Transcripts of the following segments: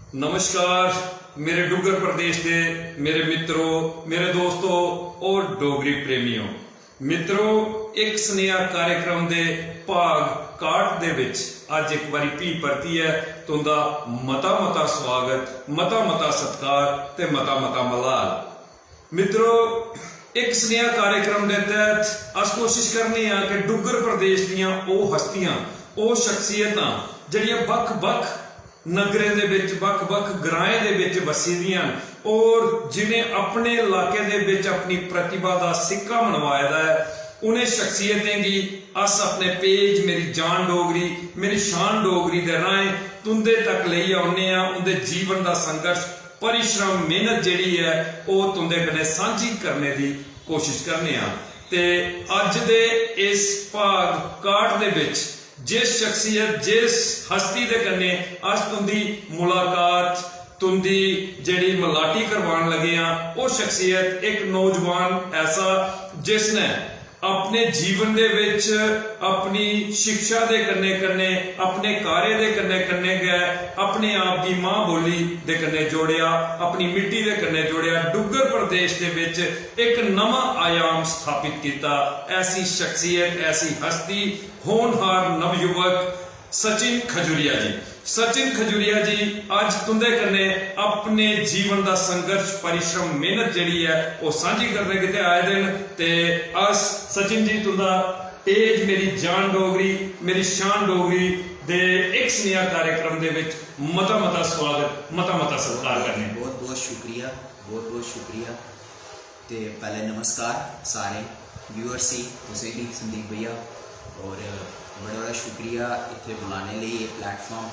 नमस्कार मेरे डुग्गर प्रदेश के मेरे मित्रों, मेरे दोस्तों और डोगरी प्रेमियों। मित्रों, एक स्नेहा कार्यक्रम दे भाग काट दे विच अज एक बारी भी परती है तुंदा मता मता स्वागत, मता मता सत्कार ते मता मता मलाल। मित्रों, एक स्नेहा कार्यक्रम के तहत अस कोशिश करने कि डुग्गर प्रदेश दियां ओ हस्तियां, ओ शख्सियतां जिहड़ियां बख-बख नगरें दे विच, बख-बख ग्राएं दे विच वसी दियां और जिन्हें अपने इलाके दे विच अपनी प्रतिभा का सिक्का मनवाया है, उन्हें शख्सियतें की अस अपने पेज मेरी जान डोगरी, मेरी शान डोगरी दे राहें तुंदे तक लेई आउने आ। उनके जीवन का संघर्ष, परिश्रम, मेहनत जिहड़ी है वो तुंदे कन्नै सांझी करने की कोशिश करने आ। ते अज दे इस भाग काट दे विच जिस शख्सियत, जिस हस्ती दे कन्नै अस तुंदी मुलाकात, तुंदी जिहड़ी मलाटी करवान लगे हैं, वो शख्सियत एक नौजवान ऐसा जिसने अपने जीवन दे विच अपनी शिक्षा दे कन्ने कन्ने, अपने कार्य दे कन्ने कन्ने गए अपने आप की मां बोली दे कन्ने जोड़िया, अपनी मिट्टी दे कन्ने जोड़िया, डुग्गर प्रदेश दे विच एक नवा आयाम स्थापित किया। ऐसी शख्सियत, ऐसी हस्ती, होनहार नवयुवक सचिन खजुरिया जी। सचिन खजुरिया जी अज तुंदे कन्ने अपने जीवन का संघर्ष, परिश्रम, मेहनत जिहड़ी है वो सांझी करने किते आए दिन। ते अस सचिन जी तुंदा पेज मेरी जान डोगरी, मेरी शान डोगरी दे एक स्नेहा कार्यक्रम दे विच मता मता स्वागत, मता मता सत्कार करने। बहुत बहुत शुक्रिया, बहुत बहुत शुक्रिया। ते पहले नमस्कार सारे व्यूअर्स ही, तुसें भी संदीप भैया, और बड़ा बड़ा शुक्रिया इत्थे बुलाने लिए, ये प्लेटफॉर्म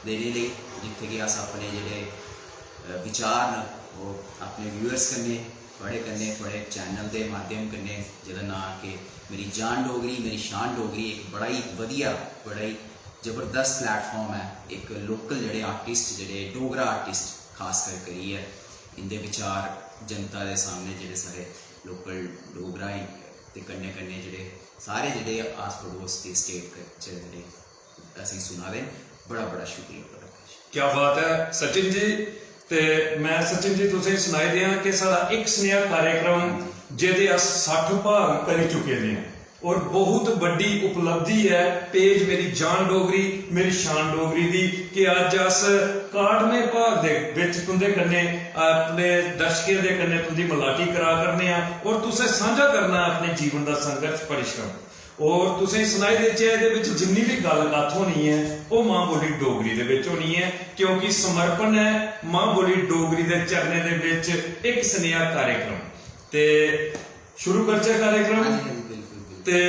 देने लिए जिथे कि अस अपने जेडे विचार न वो अपने व्यूअर्स कन्नै, थोड़े चैनल के माध्यम कन्नै, जिहदा नाम कि मेरी जान डोगरी, मेरी शान डोगरी, एक बड़ा ही वधिया, बड़ा ही जबरदस्त प्लेटफॉर्म है। एक लोकल जेडे आर्टिस्ट, जेडे डोगरा आर्टिस्ट खास कर करिए इनके विचार जनता के सामने, जेडे सारे लोकल डोगरा ते कन्ने कन्ने जेडे सारे जेडे आस पड़ोस के स्टेट जेडे असीं सुना दे। बड़ा बड़ा शुक्रिया। क्या बात है सचिन जी। ते मैं सचिन जी तुसें सुनाई दिया कि साडा एक स्नेहा कार्यक्रम जिहदे अस 60 भाग करी चुके हैं और बहुत बड़ी उपलब्धि है पेज मेरी जान डोगरी, मेरी शान डोगरी दी कि अज अस 61वें भाग दे विच तुंदे कन्नै अपने दर्शकें दे कन्नै तुंदी मलाटी करा करने आ और तुसें साझा करना अपने जीवन का संघर्ष, परिश्रम। और तुसें सुनाई देचे इहदे विच जिन्नी भी गलबात होनी है वो मां बोली डोगरी दे विच होनी है, क्योंकि समर्पण है मां बोली डोगरी दे चरणे दे विच एक स्नेहा कार्यक्रम। ते शुरू करचे कार्यक्रम। ते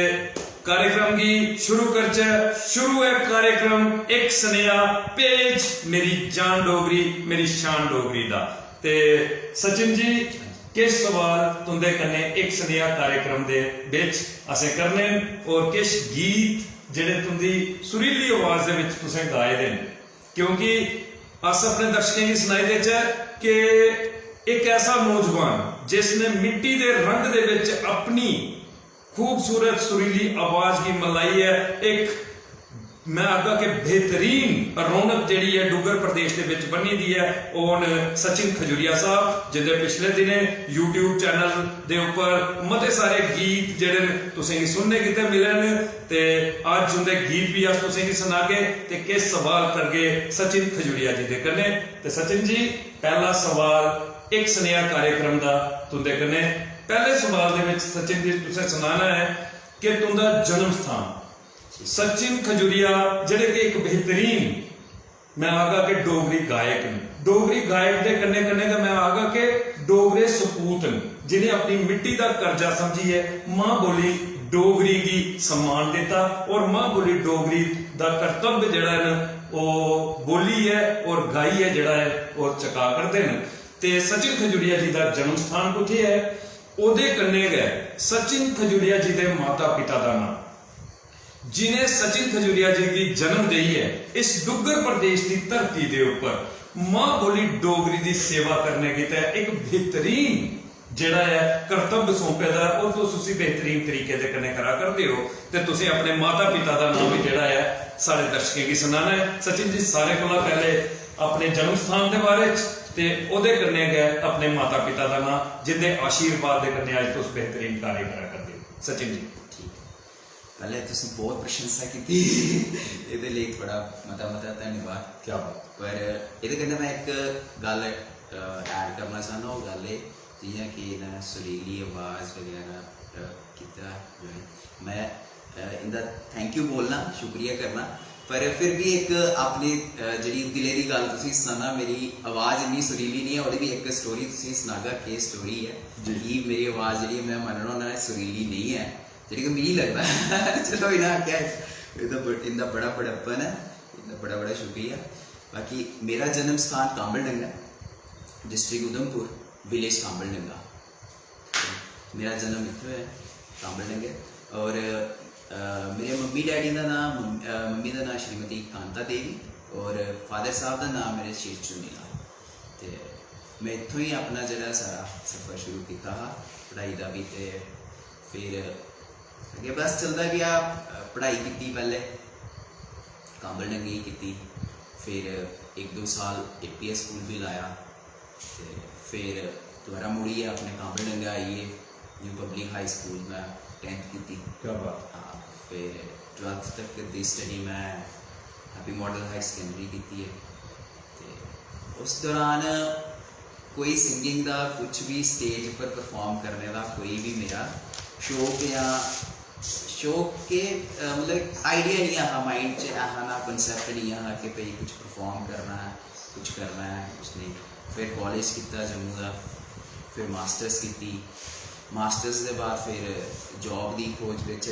कार्यक्रम की शुरू करचे। शुरू है कार्यक्रम एक स्नेहा पेज मेरी जान डोगरी, मेरी शान डोगरी दा। ते सचिन जी किस सवाल तुंदे कन्ने एक स्नेहा कार्यक्रम दे विच असें करने और किस गीत जिहड़े तुंदी सुरीली आवाज दे विच तुसें गाए दे, क्योंकि अस अपने दर्शकें गी सुनाई देचे कि एक ऐसा नौजवान जिसने मिट्टी दे रंग दे विच अपनी खूबसूरत सुरीली आवाज की मलाई है। एक मैं आगा के बेहतरीन रौनक जिहड़ी है डुग्गर प्रदेश के विच बनी दी है ओन सचिन खजुरिया साहब, जिहदे पिछले दिनें यूट्यूब चैनल दे उपर मते सारे गीत जिहड़े तुसें गी सुनने किते मिलन। ते अज उंदे गीत भी अस तुसें गी सुनागे ते किस सवाल करगे सचिन खजुरिया जी दे कन्नै। ते सचिन जी पहला सवाल एक स्नेहा कार्यक्रम दा तुंदे कन्नै। पहले सवाल दे विच सचिन जी तुसें सुनाना है कि तुंदा जन्म स्थान। सचिन खजुरिया जिहड़े कि एक बेहतरीन मैं आगा के डोगरी गायक न, डोगरी गायक के कन्ने कन्ने मैं आगा के डोगरे सपूत न, जिन्हें अपनी मिट्टी का कर्जा समझिए मां बोली डोगरी की सम्मान दिता और मां बोली डोगरी का कर्तव्य जिहड़ा है वो बोली है और गाई है जिहड़ा है वो चका करते हैं। ते सचिन खजुरिया जी का जन्म स्थान कुत्थे है, उहदे कन्ने गए सचिन खजुरिया जी के माता पिता का नाम, जिन्हें सचिन खजुरिया जी की जन्म दई है इस डुग्गर प्रदेश की धरती के ऊपर मां बोली डोगरी की सेवा करने की एक बेहतरीन जिहड़ा है कर्तव्य सौंपे दा और तुसीं बेहतरीन तरीके दे कन्नै करा करदे हो। ते तुसीं अपने माता पिता का नाम भी जिहड़ा है सारे दर्शकों की सुनाना है। सचिन जी सारे को पहले अपने जन्म स्थान के बारे ते ओदे कन्ने गए अपने माता पिता का नाम जिंदे आशीर्वाद के कन्ने अज तुम बेहतरीन कार्य करा करते हो। सचिन जी ठीक पहले तुम बहुत प्रशंसा की ये लिए बड़ा मता धन्यवाद। क्या बात। पर ये कन्नै मैं एक गल ऐड करना चाहना, वो गल है जियां कि इन्हें सुरीली आवाज़ वगैरह किया जो है, मैं इनका थैंक यू बोलना, शुक्रिया करना, पर फिर भी एक अपनी जी दिले की गल तुसीं सुनाना। मेरी आवाज़ इन्नी सुरीली नहीं है, वो भी एक स्टोरी तुसीं सुनागा कि स्टोरी है कि मेरी आवाज़ जी मैं मनना होना सुरीली नहीं है, जी कि मिगी लगता है चलो इन्हें आख्या इनका बड़ा बड़प्पन है, इनका बड़ा बड़ा शुक्रिया। बाकी मेरा जन्म स्थान कांबलडंगा, डिस्ट्रिक्ट उधमपुर, विलेज कांबलडंगा। मेरा जन्म इत्थों है कांबलडंगे। और मेरे मम्मी डैडी का नाम, मम्मी का नाम श्रीमती कांता देवी और फादर साहब का नाम मेरे शेर चुनी लाल। तो मैं इत्थों ही अपना जरा सारा सफ़र शुरू किया पढ़ाई का भी। तो फिर अगे बस चलता गया, पढ़ाई की पहले कांबलडंगे की, फिर 1-2 साल APS स्कूल भी लाया, तो फिर दोबारा मुड़िए अपने कांबलडंगा आइए न्यू पब्लिक हाई स्कूल में 10th की। क्या बात। हाँ, फिर 12th तक दी स्टडी मैं हैप्पी मॉडल हायर सेकेंडरी की है। तो उस दौरान कोई सिंगिंग का कुछ भी स्टेज पर परफॉर्म करने का कोई भी मेरा शौक के मतलब आइडिया नहीं आया माइंड च, ऐसा ना कंसैप्ट नहीं आया कि भाई कुछ परफॉर्म करना है, कुछ करना है, कुछ नहीं। फिर कॉलेज किया जम्मू का, फिर मास्टर्स की, मास्टर्स के बाद फिर जॉब की खोज विच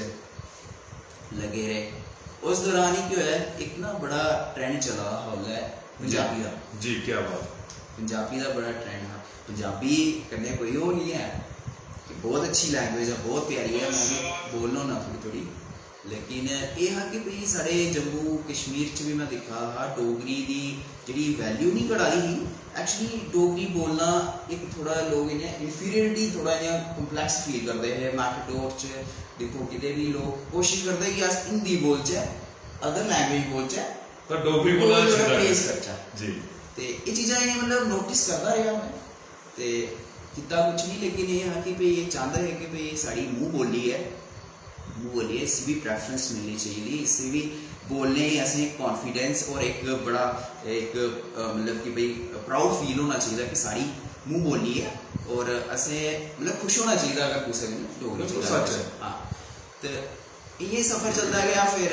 लगे रहे। उस दौरान ही क्या है, एक ना बड़ा ट्रेंड चला हुआ है पंजाबी का। जी क्या बात। पंजाबी का बड़ा ट्रेंड है, पंजाबी कन्नै कोई वो नहीं है कि बहुत अच्छी लैंग्वेज है, बहुत प्यारी है, मैं भी बोलना होना थोड़ी, लेकिन ये है कि भाई साढ़े जम्मू कश्मीर च भी मैं दिखा हा डोगरी की जी वैल्यू नहीं घटाई ही। एक्चुअली डोगरी बोलना एक थोड़ा लोग इन्हें इन्फीरियरिटी थोड़ा इन्हें कम्पलैक्स फील करते हैं। मैटाडोर च देखो कितने भी लोग कोशिश करते हैं कि अस हिंदी बोलचे, अदर लैंग्वेज बोलचे, तो डोगरी बोलना प्रेज करचा जी। तो ये चीज़ां इन्हें मतलब नोटिस करता रहा मैं, तो कितना कुछ नहीं, लेकिन ये है कि भाई ये चाहता है कि भाई साड़ी मुँह बोली है, मुँह बोली है, इससे भी प्रेफरेंस मिलनी चाहिए, इससे भी बोलने असें कॉन्फिडेंस और एक बड़ा एक मतलब कि भाई प्राउड फील होना चाहिए कि साड़ी मुँह बोली है, और असें मतलब खुश होना चाहिए अगर कुछ डोगरी सच है। हाँ, तो ये सफ़र चलता गया। फिर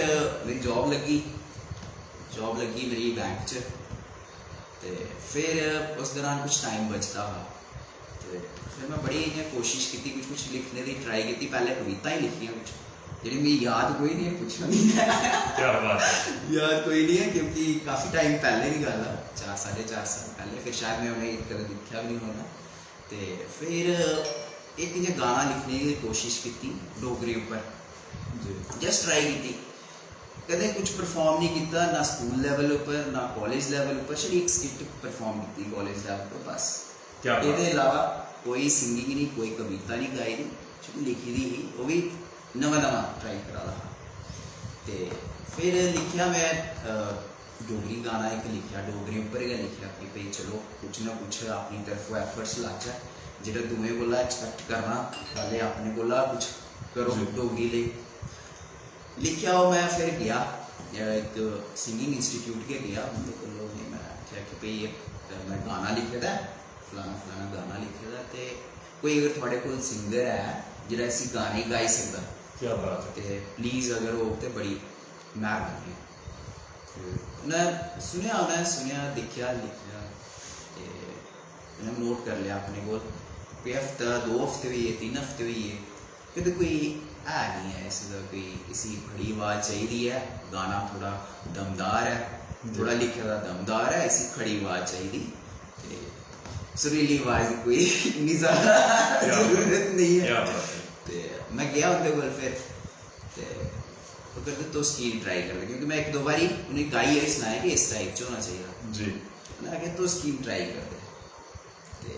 मेरी जॉब लगी मेरी बैंक च, तो फिर उस दौरान कुछ टाइम बचता हा, तो फिर मैं बड़ी इन्हें कोशिश की कुछ लिखने की ट्राई की। पहले कविता ही लिखियाँ कुछ जी मेरी याद कोई नहीं है, पूछना नहीं है क्या बात है। याद कोई नहीं है, क्योंकि काफ़ी टाइम पहले की गल है, 4-4.5 साल पहले। फिर शायद मैं उन्हें कभी लिखा भी नहीं होना। तो फिर एक इन्हें गाना लिखने की कोशिश की डोगरी ऊपर, जस्ट ट्राई की, कदे कुछ परफॉर्म नहीं किया, ना स्कूल लेवल पर ना कॉलेज लेवल पर, सिर्फ एक स्किट परफॉर्म की कॉलेज लेवल पर बस। ये अलावा कोई सिंगिंग नहीं, कोई कविता नहीं गाई दी, सिर्फ लिखी दी ही, वो भी नवा ट्राई करा रहा। तो फिर लिखा मैं डोगरी गाना एक लिखा, डोगरी उपर गै लिखा कि भाई चलो कुछ ना कुछ अपनी तरफों एफर्ट्स लाचा, जो दुए को एक्सपैक्ट करना पहले अपने को कुछ करो डोगरी ले लिखा। वो मैं फिर गया एक सिंगिंग इंस्टीट्यूट के गया, उनके को मैं आख्या कि भाई मैं गाना लिखे दा फलाना गाना लिखे दा, तो कोई अगर थोड़े को सिंगर है जो इसी गाने गाई सकता, क्या बात है, तो प्लीज़ अगर हो तो बड़ी मेहरबानी। उन्हें सुनिया देखा लिखा, तो नोट कर लिया अपने को, कोई हफ्ता 2 हफ्ते हुई है, 3 हफ्ते हुई है, कहते कोई है नहीं है इसका कोई इसी बड़ी आवाज़ चाहिए है, गाना थोड़ा दमदार है, थोड़ा लिखे का दमदार है, इसी खड़ी आवाज़ चाहिए, सुरीली आवाज़ कोई इतनी ज़्यादा जरूरत नहीं है। तो मैं गया उनके कोल, फिर वो कहते तो स्कील ट्राई कर दे, क्योंकि मैं 1-2 बारी उन्हें गाई है सुनाया कि इस टाइप च होना चाहिए जी। मैं आगे तो स्कील ट्राई कर दे, तो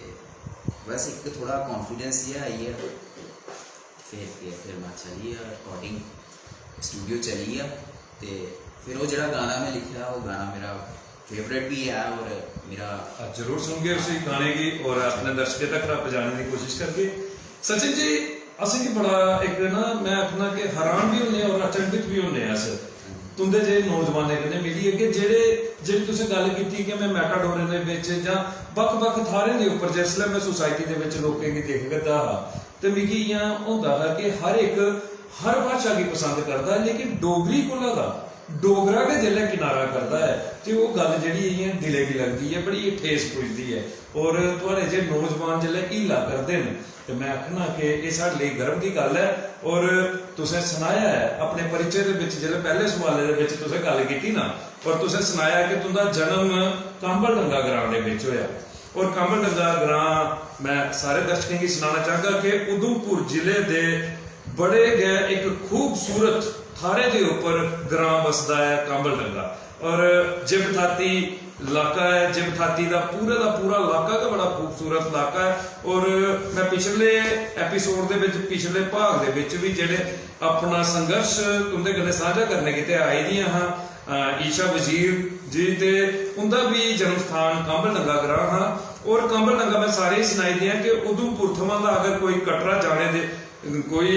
बस एक थोड़ा कॉन्फिडेंस ये आई है। फिर मैं चली रिकॉर्डिंग स्टूडियो चली गया, तो फिर वो जो गाना मैं लिखा वो गाना मेरा फेवरेट भी है और मेरा जरूर सुनगे उस गाने की और अपने दर्शकों तक पहुंचाने की कोशिश करके। सचिन जी असं जी बड़ा एक ना मैं आखना कि हैरान भी होने और अचंभित भी होने अस तुंदे जे नौजवाने कन्नै मिलिए कि ਜਿਹੜੀ ਤੁਸੀਂ ਗੱਲ ਕੀਤੀ ਕਿ ਮੈਂ ਮੈਟਾਡੋਰੇ ਦੇ ਵਿੱਚ ਜਾਂ ਵੱਖ-ਵੱਖ ਥਾਰਾਂ ਦੇ ਉੱਪਰ ਜਿਸਲੇ ਮੈਂ ਸੁਸਾਇਟੀ ਦੇ ਵਿੱਚ ਲੋਕਾਂ ਦੀ ਦੇਖਦਾ ਤੇ ਮਿਗੀ ਇਹ ਹੁੰਦਾ ਹੈ ਕਿ ਹਰ ਇੱਕ हर भाषा की पसंद करता है लेकिन डोगरी को लगा डोगरा के जिले किनारा करता है तो वो गल जी दिले की लगती है बड़ी ठेस पुजती है और थोड़े जे नौजवान जिले हीला करते हैं तो मैं आखना कि ये साडे लिए गर्व की गल है। और तुसें सुनाया है अपने परिचय के विच जिहड़े पहले सवाले दे विच तुसें गल कीती ना और तुसें सुनाया कि तुंदा जन्म कांबल डंगा ग्रां दे विच होया और कांबल डंगा ग्रां मैं सारे दर्शकों की सुनाना चाहगा कि उधमपुर जिले दे बड़े गए एक खूबसूरत थारे के ऊपर ग्रां बसदा है कांबल डंगा और जिबथाती इलाका है। जिबथाती का पूरा इलाका का बड़ा खूबसूरत इलाका है। और मैं पिछले एपीसोड दे विच पिछले भाग दे विच भी जेडे अपना संघर्ष तुंदे कन्नै साझा करने किते आई दियां हां ईशा वजीर जी ते उनका भी जन्म स्थान कांबल डंगा ग्रां हां और कांबल डंगा मैं सारे सुनाई दियां कि उधमपुर थमां दा अगर कोई कटरा जाने दे कोई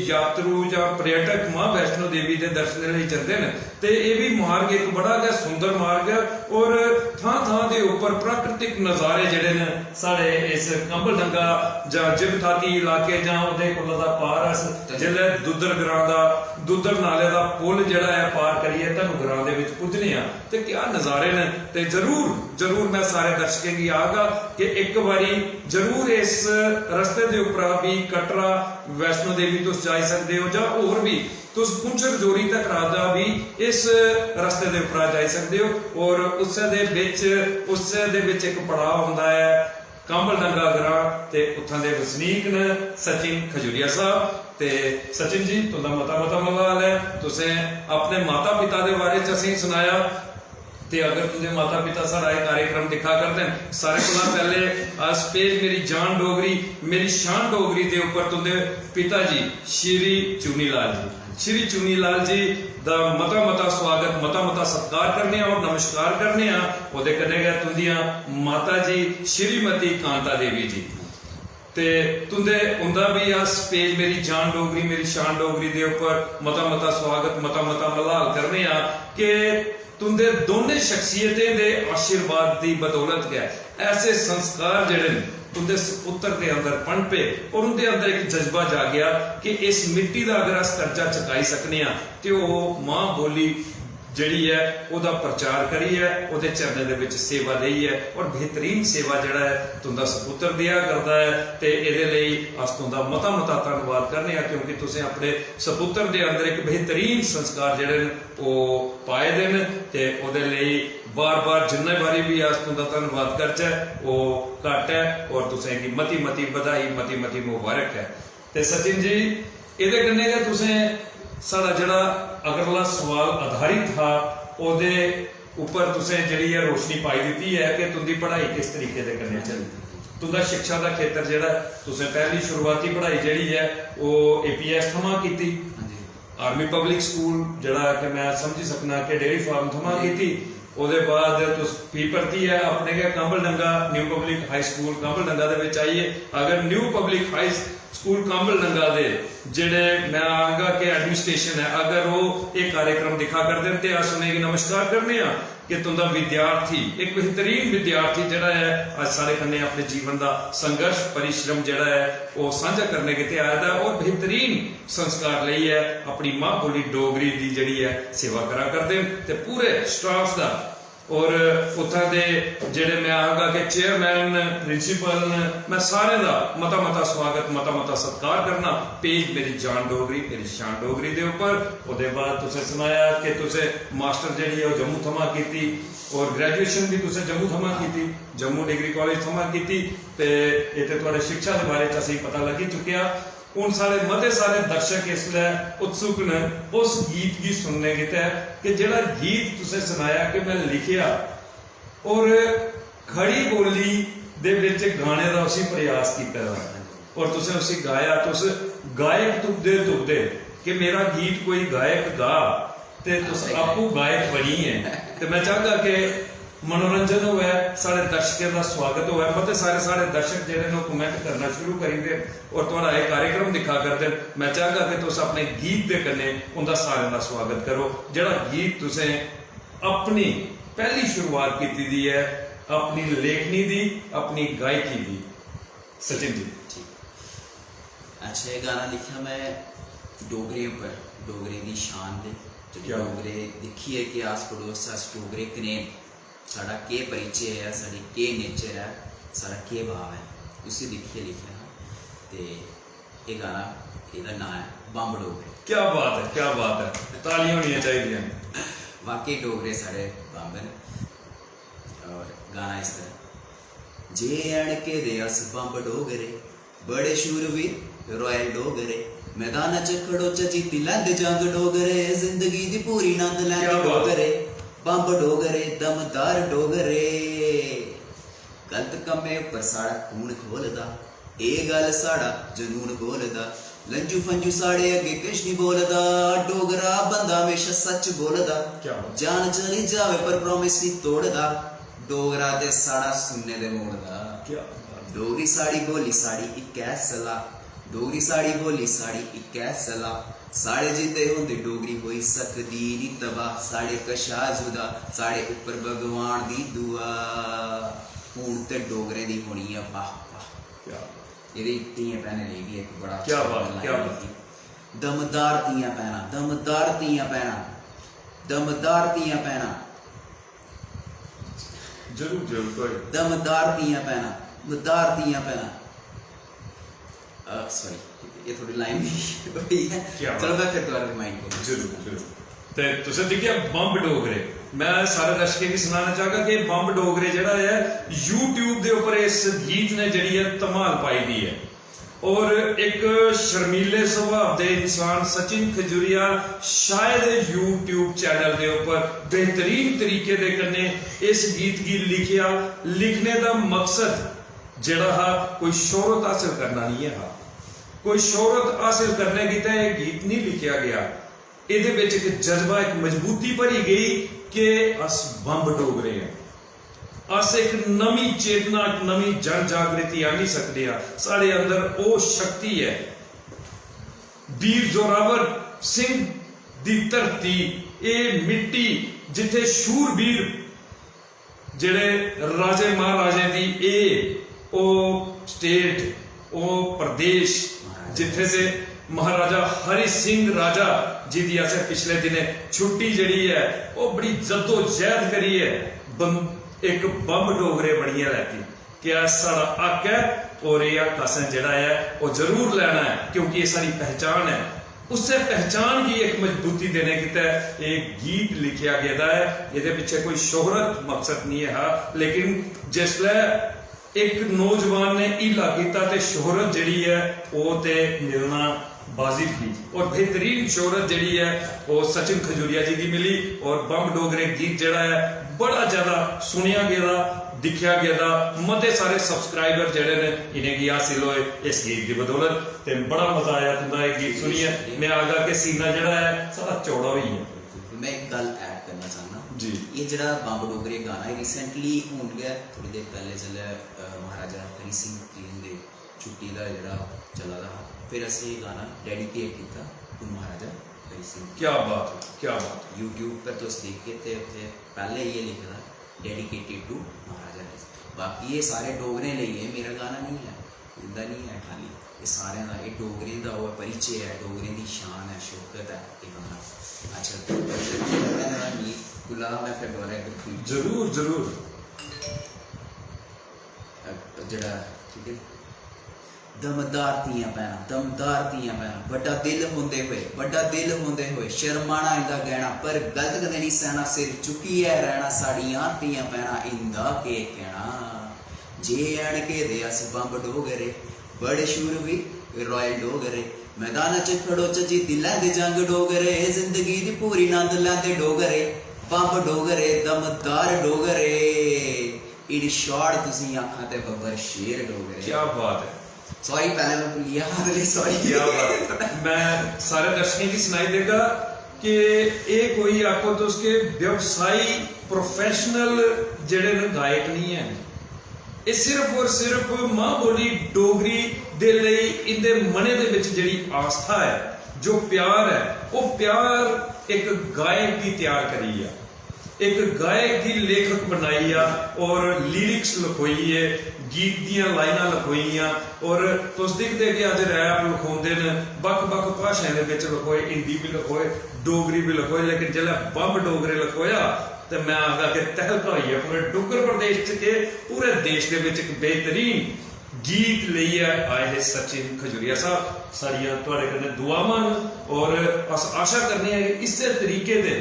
यात्रु या पर्यटक मां वैष्णो देवी के दर्शन लिए चलते हैं तो ये भी मार्ग एक बड़ा गै सुंदर मार्ग है और थां के उपर प्राकृतिक नज़ारे जिहड़े ने साढ़े इस कांबल डंगा जां जिबथाती इलाके जां उहदे कोल दा पार अस जिले दुद्धर ग्रां दा दुद्धर नाले का पुल जिहड़ा है पार करिए तुहानूं ग्रां दे विच पुजने आ ते क्या नज़ारे ने ते जरूर मैं सारे दर्शकों की आगा कि एक बारी जरूर इस रस्ते के उपर भी कटरा वैष्णो देवी तुस जा सकते हो जां होर भी तुस पुंछ रजौरी तक राधा भी इस रस्ते के उपर जा सकते हो। और उस दे विच एक पड़ाव हुंदा है कांबल डंगा ग्रां ते उत्थां दे वसनीक ने सचिन खजूरिया साहब ते सचिन जी तुहाडा मता मलाल है तुसें अपने माता पिता के बारे च असीं सुनाया ते अगर तुझे माता पिता सारा एक कार्यक्रम दिखा करते हैं सारे को पहले आज पेज मेरी जान डोगरी मेरी शान डोगरी के ऊपर तुझे पिता जी श्री चुनी लाल जी दा मता स्वागत मता सत्कार करने और नमस्कार करने ओदे कन्नै गै तुंदियां माता जी श्रीमती कांता देवी जी ते तुंदे उनका भी अस पेज मेरी जान डोगरी मेरी शान डोगरी के ऊपर मता स्वागत मता मलाल करने कि तुंदे दोनों शख्सियतें दे आशीर्वाद की बदौलत गया ऐसे संस्कार जिहड़े तुंदे पुत्र के अंदर पनपे और उनके अंदर एक जज्बा जागया कि इस मिट्टी का अगर अस कर्जा चुकाई सकने तो मां बोली जिहड़ी है उहदा प्रचार करी है उहदे चरणों दे विच सेवा लई है और बेहतरीन सेवा जिहड़ा है तुंदा सपुत्र दिया करता है ते इहदे लई अस तुंदा मता धन्नवाद करने क्योंकि तुसीं अपने सपुत्र दे अंदर एक बेहतरीन संस्कार जिहड़े ने ओह पाए दे ने ते उहदे लई बार जिन्ने बारी भी अस तुंदा धन्नवाद करचै ओह घट है और तुसें गी मती बधाई मती मुबारक है। ते सचिन जी इहदे कन्नै गै तुसें साडा जिहड़ा अगला सवाल आधारित था ओहदे उपर तुसें जिहड़ी है रोशनी पाई दी है कि तुंदी पढ़ाई किस तरीके दे कन्नै चलदी तुंदा शिक्षा का खेतर जिहड़ा तुसें पहली शुरुआती पढ़ाई जिहड़ी है वो APS थमां कीती आर्मी पब्लिक स्कूल जिहड़ा कि मैं समझी सकना कि डेयरी फार्म थमां कीती ਉਹਦੇ बाद तुस फी भर्ती है अपने के कांबल डंगा न्यू पब्लिक हाई स्कूल कांबल डंगा दे विच आइए अगर न्यू पब्लिक हाई स्कूल कांबल डंगा दे जेडे मैं आगा कि एडमिनिस्ट्रेशन है अगर वो एक कार्यक्रम दिखा करते हैं तो अस उन्हें नमस्कार करने कि तुंदा विद्यार्थी एक बेहतरीन विद्यार्थी जिहड़ा है आज सारे कन्ने अपने जीवन का संघर्ष परिश्रम जिहड़ा है वो साझा करने के आया था और बेहतरीन संस्कार लई है अपनी मां बोली डोगरी की जिहड़ी है सेवा करा करते ते पूरे स्टाफ का और उत्थां दे जिहड़े मैं आगा कि चेयरमैन प्रिंसीपल मैं सारे का मता स्वागत मता सत्कार करना पेज मेरी जान डोगरी मेरी शान डोगरी के उपर उसके बाद तुसें सुनाया कि तुसें मास्टर जिहड़ी है जम्मू थमां कीती और ग्रैजुएशन भी तुसें जम्मू थमां कीती जम्मू डिग्री कॉलेज थमां कीती ते इत्थे तुहाडे शिक्षा के बारे च असीं पता लगी चुकिया उन मते सारे दर्शक इसलिए उत्सुक ने उस गीत की सुनने गिते कि जिहड़ा गीत तुसें सुनाया कि मैं लिखिया और खड़ी बोली दे विच गाने का उसी प्रयास किया और तुसें उसी गाया तुस गायक तुपदे कि मेरा गीत कोई गायक गा ਤੇ ਤੁਸੀਂ ਆਪੂ ਗਾਇਕ ਬਣੀ ਹੈ ਤੇ मैं चाहता कि मनोरंजन होवे सारे दर्शकों का स्वागत होवे मते सारे दर्शक जेडे ने कमेंट करना शुरू करी दे और थोड़ा ये कार्यक्रम दिखा कर दे मैं चाहता कि तुस अपने गीत दे कन्ने उनका सारे का स्वागत करो जेड़ा गीत तुसें अपनी पहली शुरुआत की दी है अपनी लेखनी दी अपनी गायकी दी सचिन जी अच्छा ये गाना लिखा मैं डोगरे पर डोगरे की शान दे डोगरे देखिए कि आस पड़ोस डोगरे कने साड़ा के परिचय है साड़ी के नेचर है साड़ा के भाव है उसी देखिए लिखा ते ये गाना ਇਹਦਾ नाम है बंब डोगरे क्या बात है तालियां होनी चाहिए वाकई डोगरे सारे बंब ने और गाना इस तरह जे अण के दे अस बंब डोगरे बड़े शूरवीर रॉयल डोगरे मैदान च खड़ो च जीती लैंदे जंग डोगरे जिंदगी दी पूरी नंद लैंदे डोगरे बंब डोगरे दमदार डोगरे गलत कम्मे पर साड़ा खून खोलदा ए गल साड़ा जनून बोलदा लंजू फंजू साड़े अगे किश नहीं बोलदा डोगरा बंदा हमेशा सच बोलदा जान चली जावे पर प्रॉमिस नहीं तोड़दा डोगरा ते साड़ा सुनने दे मोड़दा डोगरी साड़ी बोली साड़ी इक ऐसला डोगरी साड़ी बोली साड़ी इक ऐसला साढ़े जिंदे होंदे डोगरी होई सकदी नी तबाह साढ़े कशा जुदा साढ़े ऊपर भगवान दी दुआ हुण ते डोगरे दी होनी है वाह वाह ਇਹਦੇ ਤੀਆਂ ਪੈਣਾ ਲਈ ਵੀ ਇੱਕ ਬੜਾ क्या बात ਦਮਦਾਰ ਤੀਆਂ ਪੈਣਾ ਦਮਦਾਰ ਤੀਆਂ ਪੈਣਾ ਦਮਦਾਰ ਤੀਆਂ ਪੈਣਾ जरूर कोई दमदार तੀਆਂ ਪੈਣਾ ਮਦਾਰ ਤੀਆਂ ਪੈਣਾ सॉरी ये थोड़ी लाइन भी है चलो मैं फिर दोबारा रिमाइंड करूं जरूर ते तुसे देखिए बंब डोगरे मैं सारे दर्शकों की सुनाना चाहूंगा कि बंब डोगरे जेड़ा है YouTube दे ऊपर इस गीत ने जड़ी है धमाल पाई दी है और एक शर्मीले स्वभाव दे इंसान सचिन खजूरिया शायद YouTube चैनल दे ऊपर बेहतरीन तरीके दे कन्ने इस गीत की लिखने का मकसद जेड़ा हा कोई शोहरत हासिल करना नहीं है कोई शोहरत हासिल करने की तो यह गीत नहीं लिखा गया ਇਹਦੇ ਵਿੱਚ ਇੱਕ ਜਜ਼ਬਾ ਇੱਕ ਮਜ਼ਬੂਤੀ ਭਰੀ ਗਈ ਕਿ ਅਸ ਬੰਬ ਡੋਗਰੇ ਆ ਅਸ ਇੱਕ ਨਵੀਂ ਚੇਤਨਾ ਇੱਕ ਨਵੀਂ ਜਨ ਜਾਗ੍ਰਿਤੀ ਆਣੀ ਸਕਦੇ ਆ ਸਾਡੇ ਅੰਦਰ ਉਹ ਸ਼ਕਤੀ ਹੈ ਵੀਰ ਜ਼ੋਰਾਵਰ ਸਿੰਘ ਦੀ ਧਰਤੀ ਇਹ ਮਿੱਟੀ ਜਿੱਥੇ ਸ਼ੂਰਬੀਰ ਜਿਹੜੇ ਰਾਜੇ ਮਹਾਰਾਜੇ ਦੀ ਇਹ ਉਹ ਸਟੇਟ ਉਹ ਪ੍ਰਦੇਸ਼ ਜਿੱਥੇ से महाराजा हरि सिंह राजा जी दी असें पिछले दिने छुट्टी जड़ी है वो बड़ी जद्दोजहद करी है एक बंब डोगरे बनिया रहती क्या साड़ा हक है और ये हक असें जड़ा है वो जरूर लेना है क्योंकि ये सारी पहचान है उससे पहचान की एक मजबूती देने की तय एक गीत लिखा गया है ये पीछे कोई शोहरत मकसद नहीं है लेकिन जिसले एक नौजवान ने हीला किया ते शोहरत जड़ी है वो ते मिलना वाजिब थी और बेहतरीन शोहरत जड़ी है वो सचिन खजूरिया जी की मिली और बंब डोगरे गीत जड़ा है बड़ा ज्यादा सुनिया गया दिखा गया मते सारे सब्सक्राइबर जड़े ने इन्हें की हासिल होए इस गीत की बदौलत ते बड़ा मजा आया तुंदा ये गीत सुनिए मैं आगा के सीना जड़ा है सारा चौड़ा हुई है मैं एक गल ऐड करना चाहना जी ये जड़ा बंब डोगरे गाना है रिसेंटली हुन गया थोड़ी देर पहले चले महाराजा हरि सिंह जी दे छुट्टी का जड़ा चला रहा फिर असें ये गाना डेडिकेट किया टू महाराजा हरि सिंह क्या बात YouTube पर तो देखिए थे उत्थे पहले ये लिखा था डेडिकेटेड टू महाराजा हरि सिंह बाकी ये सारे डोगरे लिए मेरा गाना नहीं है इदा नहीं है खाली ये सारे का ये डोगरे का वो परिचय है डोगरे की शान है शौकत है ये गाना अच्छा तो मैंने गुलाम मैं फिर दोबारा जरूर जड़ा ठीक है दमदार तीयां पैना बड़ा दिल होंदे हुए शर्माना इंदा गहना पर गलत कदे नहीं सहना सिर चुकी है रहना साड़ियां तीयां पैना इंदा के कहना जे अण के दे अस बंब डोगरे बड़े शूरवीर रॉयल डोगरे मैदान च खड़ो च जीती लैंदे जंग डोगरे जिंदगी दी पूरी नंद लैंदे डोगरे बंब डोगरे दमदार डोगरे इन शॉर्ट तुसी आंखां ते बब्बर शेर डोगरे क्या बात है सॉरी पहले मैं भूल गया सॉरी क्या बात मैं सारे दर्शकों की सुनाई देगा कि ये कोई आपको तो उसके व्यवसायी प्रोफेशनल जेड़े ने गायक नहीं है, ये सिर्फ और सिर्फ मां बोली डोगरी दे लई इनदे मने दे विच जेड़ी आस्था है, जो प्यार है, वो प्यार एक गायक की तैयार करी है, एक गायक की लेखक बनाई आ और लिरिक्स लिखोई है, गीत दियां लाइनां लिखोईयां और तुस दिखदे कि अज रैप लिखोंदे ने बख-बख भाषाएं दे विच लिखोए, हिंदी भी लिखोए, डोगरी भी लिखोए, लेकिन जिसलै बंब डोगरे लिखोया तो मैं आखदा कि तहलका होई है पूरे डुग्गर प्रदेश च के पूरे देश दे विच एक बेहतरीन गीत लेइयै आए है सचिन खजूरिया साहब। सारियां तुहाडे कन्नै दुआवां और अस आशा करने हैं कि इस तरीके दे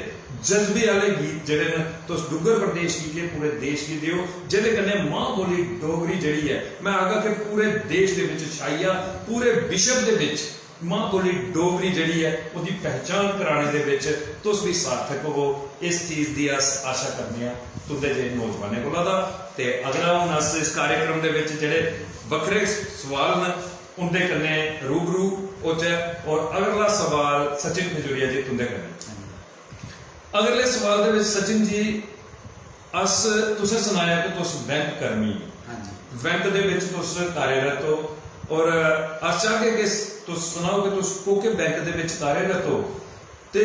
जज्बे वाले गीत जेडे ने तुस डुग्गर प्रदेश की के पूरे देश की दियो, जेदे कन्नै मां बोली डोगरी जड़ी है, मैं आगा कि पूरे देश दे विच छाईया, पूरे विश्व दे विच मां बोली डोगरी जड़ी है उसकी पहचान कराने दे विच तुस भी सार्थक हो। इस चीज की अस आशा करने हैं तुंदे जे नौजवाने कोला दा। ते अगर हुण अस इस कार्यक्रम दे विच जेडे बखरे सवाल न उनके कन्ने रूबरू होचे और अगला सवाल सचिन खजूरिया जी तुंदे कन्ने। अगले सवाल दे विच सचिन जी अस तुसें सुनाया कि तुस बैंक कर्मी, बैंक दे विच तुस कार्यरत हो और अस चाहगे कि तुस सुनाओ कि तुस कोके बैंक दे विच कार्यरत हो। ते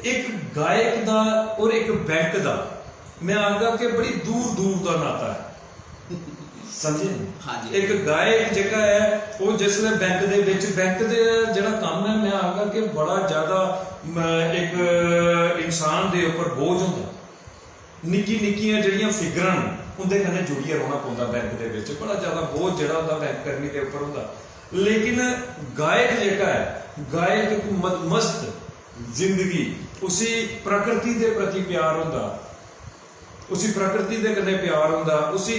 एक गायक दा और एक बैंक दा मैं आखदा कि बड़ी दूर दूर का नाता है, समझे? हाँ जी। एक गायक जिहड़ा है वो जिसले बैंक दे विच बैंक दे जिहड़ा काम है, मैं आखदा कि बड़ा ज्यादा एक इंसान दे ऊपर बोझ होंदा, निक्की निक्कियां जिहड़ियां फिगरां उनदे कन्नै जुड़ियै रौहना पौंदा बैंक दे विच, बड़ा ज्यादा बोझ जिहड़ा होंदा बैंक कर्मी दे ऊपर होंदा। लेकिन गायक जिहड़ा है, गायक एक मस्त जिंदगी, उसी प्रकृति दे प्रति प्यार होंदा, उसी प्रकृति दे कन्नै प्यार होंदा, उसी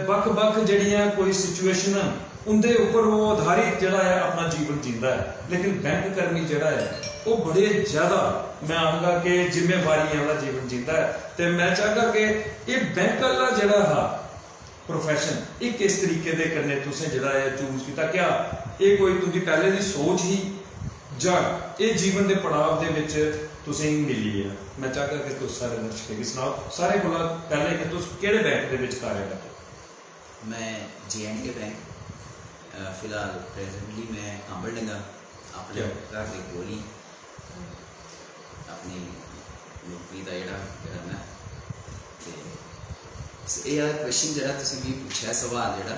बख-बख जड़ियां कोई सिचुएशन उनके ऊपर वो आधारित जड़ा है अपना जीवन जींदा है। लेकिन बैंक कर्मी जड़ा है वो बड़े ज्यादा मैं आखगा कि जिम्मेवारी वाला जीवन जींदा है। तो मैं चाहगा कि ये बैंक वाला जड़ा हा प्रोफैशन ये किस तरीके दे करने तुसें जड़ा है चूज किया? क्या ये कोई तुंदी पहले दी सोच ही जां ये जीवन के पड़ाव दे विच तुसें मिली है? मैं चाहगा कि तुस सारे दर्शकों की सुनाओ, सारे कोला पहले कि तुस किहड़े बैंक दे विच कार्यरत हो? मैं J&K बैंक फिलहाल प्रेजेंटली मैं कांबलडंगा अपने घर के कोल ही अपनी नौकरी का जोड़ा करना। तो यह क्वेश्चन जरा तुसीं भी पूछा सवाल जोड़ा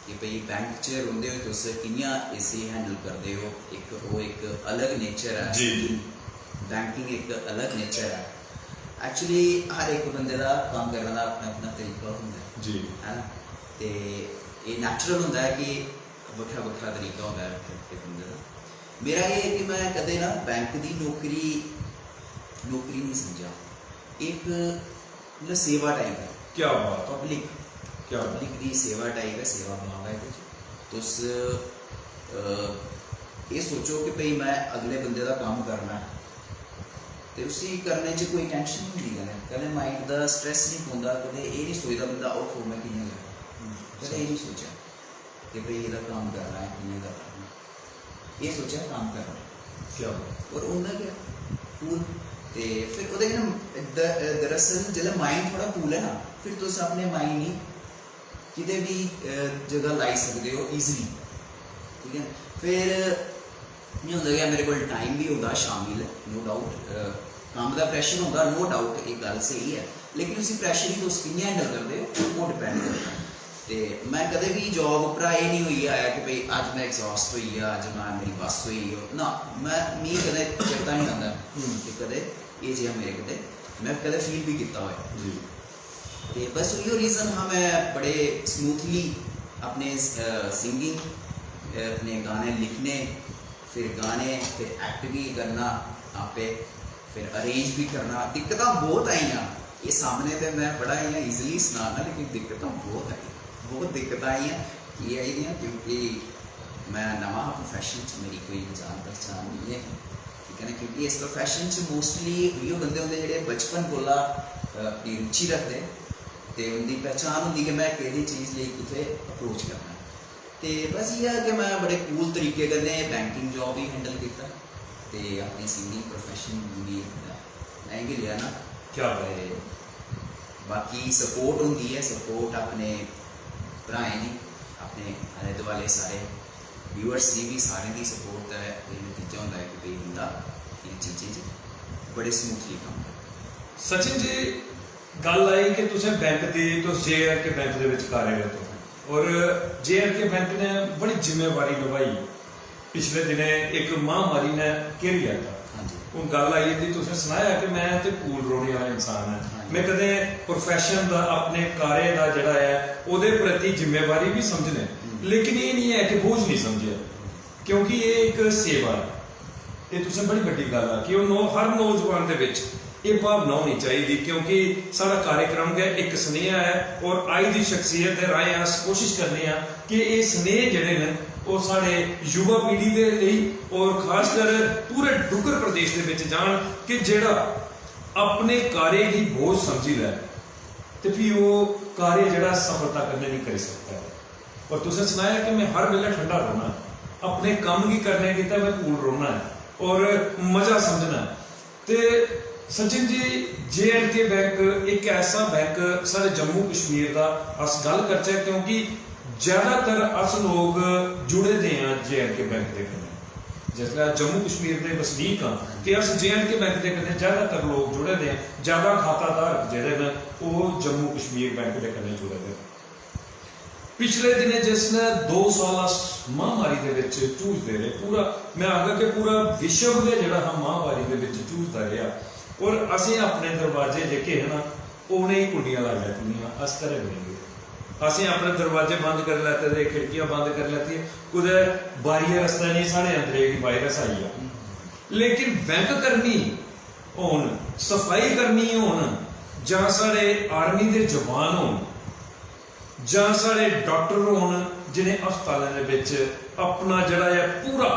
कि भाई बैंक च रोंदे हो तुस कि'यां इसी हैंडल करते हो? एक वो एक अलग नेचर है जी, बैंकिंग एक अलग नेचर है। एक्चुअली हर एक बंदे का काम करने का अपना अपना तरीका होंदा जी, है ना? तो ये नैचुरल होंदा है कि वखरा वखरा तरीका होंदा है हर बंदे का। मेरा ये है कि मैं कदे ना बैंक की नौकरी नहीं समझा, एक मतलब सेवा टाइप है। क्या बात, पब्लिक की सेवा टाइप है, सेवा भाव है कुछ। तुस ये सोचो कि भाई मैं अगले बंदे का काम करना है तो उसी करने च कोई टेंशन नहीं होंदी, कदें माइंड का स्ट्रैस नहीं पौंदा, कदें ये नहीं सोचता बंदा ओह मैं कि'यां करां, कदें ये नहीं सोचा कि भाई ये काम करना है कि'यां करना, ये सोचा काम करना क्या और उन्हें क्या कूल। तो फिर वो दरअसल जो माइंड थोड़ा कूल है ना, फिर तुस अपने माइंड ही किते भी जगह लाई सकते हो ईजली, ठीक है। फिर नहीं होंदा कि मेरे को टाइम भी होगा शामिल, नो डाउट काम का प्रैशर होगा, नो डाउट एक गल सही है, लेकिन उसी प्रैशर ही तुस कि'यां हैंडल करते हो वो डिपेंड करता है। तो मैं कदे भी जॉब उपर ये नहीं हुई आया कि भाई अज मैं एग्जॉस्ट हुई गया, अज मैं मेरी बस हुई ना, मी कदे चेता नहीं आता कि कदे ये जो मेरे कदे मैं कदे फील भी किया हो। तो बस उही रीज़न हाँ, मैं बड़े स्मूथली अपने सिंगिंग अपने गाने लिखने, फिर गाने, फिर एक्ट भी करना आपे, फिर अरेंज भी करना। दिक्कत बहुत आई ये सामने तो मैं बड़ा ईजिली सुनाना, लेकिन दिक्कत बहुत आई, बहुत दिक्कत आई ये आई दी क्योंकि मैं नवा प्रोफैशन मेरी कोई जान पहचान नहीं है, ठीक है ना। क्योंकि इस प्रोफैशन मोस्टली उयो बंदे होंगे जो बचपन कोला अपनी रुचि रखते, तो उनकी पहचान होंगी कि मैं किसी चीज़ लिए कितने अप्रोच करना। तो बस ये है कि मैं बड़े कूल तरीके कन्नै बैंकिंग जॉब ही हैंडल किया, ਤੇ ਆਪਣੀ ਸਿੰਗਿੰਗ ਪ੍ਰੋਫੈਸ਼ਨ ਵੀ ਲਹਿੰਗੇ ਲਿਆ ਨਾ। क्या बात है। ਤੇ ਬਾਕੀ ਸਪੋਰਟ ਹੁੰਦੀ ਹੈ, ਸਪੋਰਟ ਆਪਣੇ ਭਰਾਏ ਦੀ, ਆਪਣੇ ਆਲੇ ਦੁਆਲੇ ਸਾਰੇ ਵਿਊਅਰਸ ਦੀ ਵੀ, ਸਾਰਿਆਂ ਦੀ ਸਪੋਰਟ ਹੈ। ਇਹ ਨਤੀਜਾ ਹੁੰਦਾ ਹੈ ਕਿ ਵੀ ਬੰਦਾ ਇਹ ਚੀਜ਼ਾਂ 'ਚ ਬੜੇ ਸਮੂਥਲੀ ਕੰਮ ਕਰਦਾ। ਸਚਿਨ ਜੀ, ਗੱਲ ਆਈ ਕਿ ਤੁਸੀਂ ਬੈਂਕ ਦੀ ਤੁਸੀਂ JNK ਬੈਂਕ ਦੇ ਵਿੱਚ ਕਾਰਜਰਤ ਹੋ ਔਰ JNK ਬੈਂਕ ਨੇ ਬੜੀ ਜ਼ਿੰਮੇਵਾਰੀ ਨਿਭਾਈ। ਪਿਛਲੇ ਦਿਨੇ ਇੱਕ ਮਹਾਮਾਰੀ ਨੇ ਘੇਰਿਆ था। ਹਾਂਜੀ, ਉਹ ਗੱਲ ਆਈ ਜੀ, ਤੁਸੀਂ ਸੁਣਾਇਆ ਕਿ ਮੈਂ ਤੇ ਕੂਲ ਰੋਣੇ ਵਾਲਾ ਇਨਸਾਨ ਹਾਂ। ਹਾਂਜੀ। ਮੈਂ ਕਦੇ ਪ੍ਰੋਫੈਸ਼ਨ ਦਾ, ਆਪਣੇ ਕਾਰੇ ਦਾ ਜਿਹੜਾ ਹੈ ਉਹਦੇ ਪ੍ਰਤੀ ਜ਼ਿੰਮੇਵਾਰੀ ਵੀ ਸਮਝਣਾ, ਲੇਕਿਨ ਇਹ ਨਹੀਂ ਹੈ ਕਿ ਬੋਝ ਨਹੀਂ ਸਮਝਿਆ, ਕਿਉਂਕਿ ਇਹ ਇੱਕ ਸੇਵਾ ਹੈ। ਇਹ ਤੁਸੀਂ ਬੜੀ ਵੱਡੀ ਗੱਲ ਆ ਕਿ ਉਹ ਹਰ ਨੌਜਵਾਨ ਦੇ ਵਿੱਚ ਇਹ ਭਾਵਨਾ ਹੋਣੀ ਚਾਹੀਦੀ, ਕਿਉਂਕਿ ਸਾਡਾ ਕਾਰਜਕ੍ਰਮ ਹੈ ਇੱਕ ਸੁਨੇਹਾ ਹੈ ਔਰ ਅੱਜ ਦੀ ਸ਼ਖਸੀਅਤ ਦੇ ਰਾਹੀਂ ਅਸ ਕੋਸ਼ਿਸ਼ ਕਰਨੇ ਆ ਕਿ ਇਹ ਸੁਨੇਹੇ ਜਿਹੜੇ ਨੇ ਉਹ ਸਾਡੇ ਯੁਵਾ ਪੀੜ੍ਹੀ ਦੇ ਲਈ ਔਰ ਖਾਸ ਕਰ ਪੂਰੇ ਡੁੱਗਰ ਪ੍ਰਦੇਸ਼ ਦੇ ਵਿੱਚ ਜਾਣ ਕਿ ਜਿਹੜਾ ਆਪਣੇ ਕਾਰੇ ਦੀ ਬੋਝ ਸਮਝੀ ਲੈ ਤੇ ਫਿਰ ਉਹ ਕਾਰੇ ਜਿਹੜਾ ਸਫਲਤਾ ਕਰਨੇ ਨਹੀਂ ਕਰ ਸਕਦਾ। ਔਰ ਤੁਸੀਂ ਸੁਣਾਇਆ ਕਿ ਮੈਂ ਹਰ ਵੇਲੇ ਠੰਡਾ ਰਹਿਣਾ, ਆਪਣੇ ਕੰਮ ਕੀ ਕਰਨੇ ਕੀਤਾ ਮੈਂ ਕੂਲ ਰਹਿਣਾ ਔਰ ਮਜ਼ਾ ਸਮਝਣਾ। ਤੇ ਸਚਿਨ जी, JNK बैंक एक ऐसा बैंक सारे जम्मू कश्मीर का अस गल करचे क्योंकि ज़्यादातर अस लोग जुड़े दे हैं JNK बैंक के कन्नै। जिसलै जम्मू कश्मीर के वसनीक हाँ कि अस JNK बैंक के कन्नै ज़्यादातर लोग जुड़े दे हैं, ज़्यादा खाताधारक जिहड़े ने वो जम्मू कश्मीर बैंक के कन्नै जुड़े दे। पिछले दिने जिसने 2 साल महामारी के विच जूझते रहे, पूरा मैं आखा कि पूरा विश्व ने जिहड़ा महामारी के विच जूझदा रहा और असीं अपने दरवाजे जेके है ना उन्हें ही कुंडियां ला लैतियां, अस घरे बनी गए। असीं अपने दरवाजे बंद कर लेते थे, खिड़कियां बंद कर लेती, कुदै बारिया रस्ता नहीं, साढ़े अंदर एक वायरस आई आ। लेकिन बैंक कर्मी होन, सफाई कर्मी होन, जां साढ़े आर्मी के जवान होन, जां साढ़े डॉक्टर होन जिन्हें हस्पतालों के विच अपना जिहड़ा है पूरा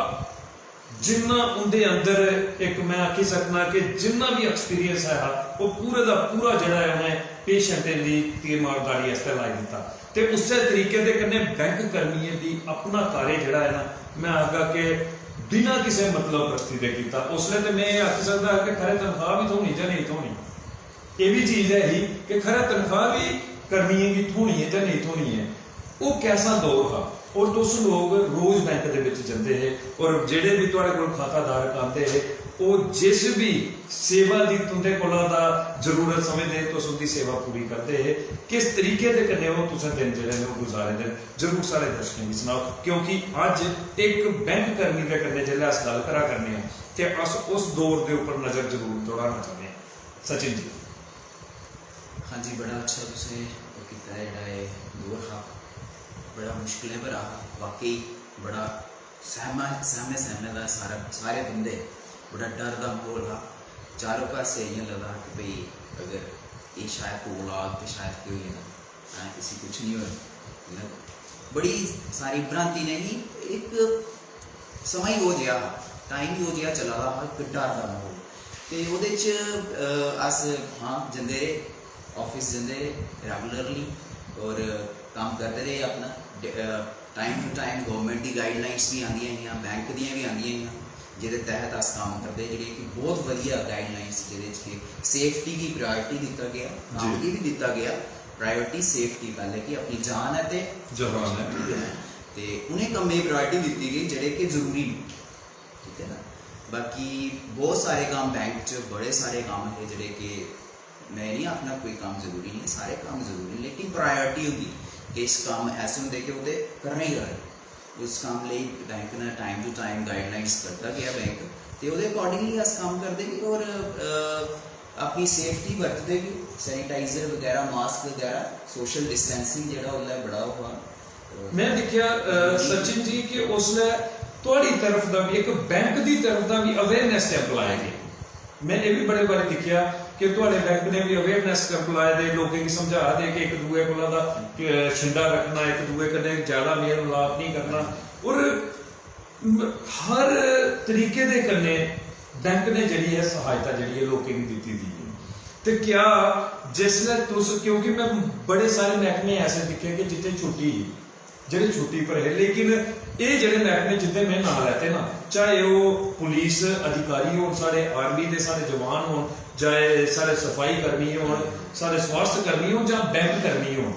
जिन्ना उनके अंदर एक मैं आखी सकना कि जिन्ना भी एक्सपीरियंस है वो पूरे का पूरा जड़ा है उन्हें पेशेंटें की तीमारदारी वास्ते लाई दिता। तो उस तरीके के कन्ने बैंक कर्मियों की अपना कार्य जड़ा है ना, मैं आखा कि बिना किसी मतलब प्रस्ती के किया। उसने तो मैं आखी सकता कि खरे तनख्वाह भी थोनी या नहीं थोनी, ये भी चीज़ है ही कि खरे तनख्वाह भी कर्मियों की थोनी है या नहीं थोनी है। वो कैसा दौर था और तुस लोग रोज़ बैंक के विच जाते हैं और जेडे भी तुहाडे कोल खाताधारक आते हैं वो जिस भी सेवा की तुंदे कोला दा जरूरत समझते हैं तुस उनकी सेवा पूरी करते हैं। किस तरीके के कन्ने वो तुसें दिन जेडे ने गुजारे दे जरूर सारे दर्शकों की सुनाओ, क्योंकि अज एक बैंक कर्मी के कन्ने जिल्लै अस गल करा करने हैं ते अस उस दौर के उपर नज़र जरूर दौड़ाना चाहते हैं। सचिन जी। हाँ जी, बड़ा अच्छा तुसें कीता है, जिहड़ा एह दौर हा बड़ा मुश्किल है भरा, वाकई बड़ा सहमे का सारे बंदे बड़ा डर का माहौल हा। चारों पासे इं लगता कि भाई अगर ये शायद कोल आ तो शायद कोई जाना, किसी कुछ नहीं हो, मतलब बड़ी सारी भ्रांति ने ही एक समा ही हो गया, टाइम ही हो गया चला रहा, एक डर का माहौल। तो वो अस हाँ जंदे ऑफिस जंदे रेगुलरली और काम करते रहे अपना टाइम टू टाइम। गवर्नमेंट की गाइडलाइंस भी आंदियां हैं, बैंक दी भी आंदियां हैं, जिहदे तहत अस काम करते, जिहड़े कि बहुत वधिया गाइडलाइंस जिहदे कि सेफ्टी की प्रायोरिटी दिता गया, काम की भी दिता गया प्रायोरिटी सेफ्टी, पहले कि अपनी जान है ते जवान है, ते उन्हें कम्में प्रायोरिटी दी गई जिहड़े कि जरूरी, ठीक है ना। बाकी बहुत सारे काम बैंक च बड़े सारे काम है जिहड़े कि मैं नहीं आखना कोई काम जरूरी नहीं, सारे काम जरूरी, लेकिन प्रायोरिटी होंगी कि इस काम ऐसे होंगे कि वो करना ही करना। उस काम लिए बैंक ने टाइम टू टाइम गाइडलाइंस करता गया बैंक, तो वो अकॉर्डिंगली अस काम करते गए और अपनी सेफ्टी बरतते गए, सैनिटाइजर वगैरह, मास्क वगैरह, सोशल डिस्टेंसिंग जो बड़ा हुआ। मैं देखा सचिन जी कि उसने थोड़ी तरफ का भी एक बैंक की तरफ का भी अवेयरनेस कैंप लाया गया। मैं ये भी बड़े बार देखा कि थोड़े बैंक ने भी अवेयरनेस कैंप लाए दे, लोगों की समझा दे कि एक दूए को छिंडा रखना, एक दूए कने ज़्यादा मेल मिलाप नहीं करना, और हर तरीके के कन्ने बैंक ने जी है सहायता जी लोगों की दी दी। तो क्या जिसले तुस, क्योंकि मैं बड़े सारे महकमे ऐसे दिखे कि जितने छुट्टी ਜਿਹੜੇ ਛੁੱਟੀ ਪਰ ਹੈ। ਲੇਕਿन ਇਹ ਜਿਹੜੇ ਮਹਿਕਮੇ ਜਿੱਦੇ ਮੈਂ ਨਾਂ ਲੈਤੇ ਨਾ, ਚਾਹੇ ਉਹ ਪੁਲਿਸ ਅਧਿਕਾਰੀ ਹੋਣ, ਸਾਡੇ ਆਰਮੀ ਦੇ ਸਾਡੇ ਜਵਾਨ ਹੋਣ, ਚਾਹੇ ਸਾਡੇ ਸਫਾਈ ਕਰਮੀ ਹੋਣ, ਸਾਡੇ ਸਵਾਸਥ ਕਰਮੀ ਹੋਣ, ਜਾਂ ਬੈਂਕ ਕਰਮੀ ਹੋਣ,